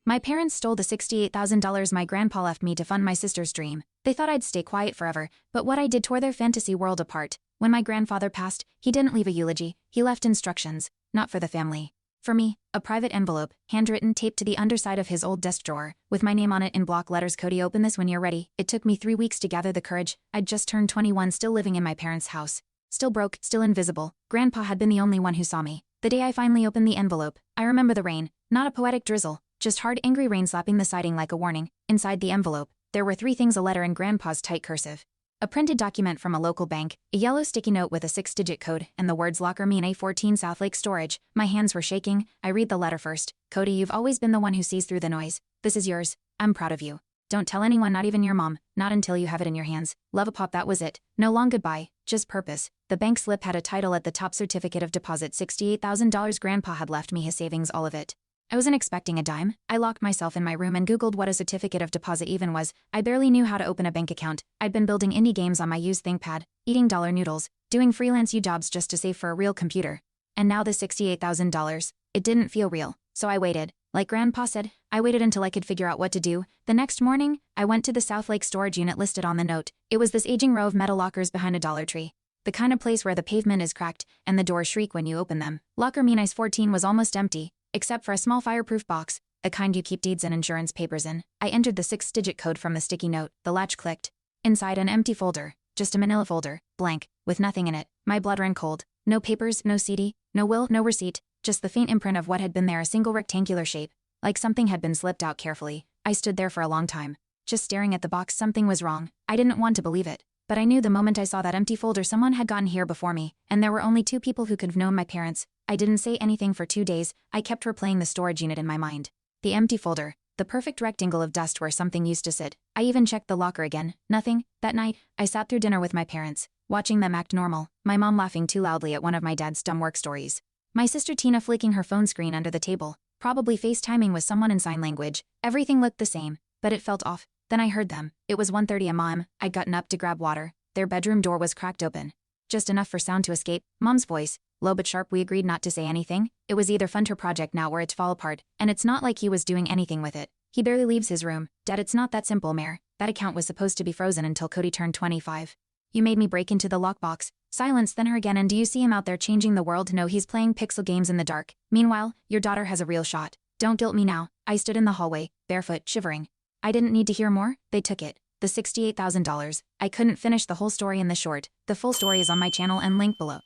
My parents stole the $68,000 my grandpa left me to fund my sister's dream. They thought I'd stay quiet forever, but what I did tore their fantasy world apart. When my grandfather passed, he didn't leave a eulogy, he left instructions, not for the family. For me, a private envelope, handwritten, taped to the underside of his old desk drawer, with my name on it in block letters. Cody, open this when you're ready. It took me 3 weeks to gather the courage. I'd just turned 21, still living in my parents' house. Still broke, still invisible. Grandpa had been the only one who saw me. The day I finally opened the envelope, I remember the rain, not a poetic drizzle, just hard, angry rain slapping the siding like a warning. Inside the envelope, there were 3 things: a letter in Grandpa's tight cursive, a printed document from a local bank, a yellow sticky note with a 6-digit code, and the words locker me in A14 South Lake Storage. My hands were shaking. I read the letter first. Cody, you've always been the one who sees through the noise. This is yours. I'm proud of you. Don't tell anyone, not even your mom, not until you have it in your hands. Love, a pop. That was it. No long goodbye, just purpose. The bank slip had a title at the top: certificate of deposit, $68,000. Grandpa had left me his savings, all of it. I wasn't expecting a dime. I locked myself in my room and Googled what a certificate of deposit even was. I barely knew how to open a bank account. I'd been building indie games on my used ThinkPad, eating dollar noodles, doing freelance jobs just to save for a real computer. And now the $68,000. It didn't feel real, so I waited. Like Grandpa said, I waited until I could figure out what to do. The next morning, I went to the South Lake storage unit listed on the note. It was this aging row of metal lockers behind a Dollar Tree. The kind of place where the pavement is cracked and the doors shriek when you open them. Locker me nice 14 was almost empty, except for a small fireproof box, a kind you keep deeds and insurance papers in. I entered the 6-digit code from the sticky note. The latch clicked. Inside, an empty folder, just a manila folder, blank, with nothing in it. My blood ran cold. No papers, no CD, no will, no receipt, just the faint imprint of what had been there, a single rectangular shape, like something had been slipped out carefully. I stood there for a long time, just staring at the box. Something was wrong. I didn't want to believe it, but I knew the moment I saw that empty folder someone had gotten here before me, and there were only 2 people who could have known: my parents. I didn't say anything for 2 days. I kept replaying the storage unit in my mind. The empty folder, the perfect rectangle of dust where something used to sit. I even checked the locker again. Nothing. That night, I sat through dinner with my parents, watching them act normal, my mom laughing too loudly at one of my dad's dumb work stories, my sister Tina flicking her phone screen under the table, probably FaceTiming with someone in sign language. Everything looked the same, but it felt off. Then I heard them. It was 1:30 a.m. I'd gotten up to grab water. Their bedroom door was cracked open, just enough for sound to escape. Mom's voice, low but sharp. We agreed not to say anything. It was either fund her project now or it'd fall apart, and it's not like he was doing anything with it. He barely leaves his room. Dad, it's not that simple, Mare. That account was supposed to be frozen until Cody turned 25. You made me break into the lockbox. Silence, then her again. And do you see him out there changing the world? No, he's playing pixel games in the dark. Meanwhile, your daughter has a real shot. Don't guilt me now. I stood in the hallway, barefoot, shivering. I didn't need to hear more. They took it. The $68,000. I couldn't finish the whole story in the short. The full story is on my channel and link below.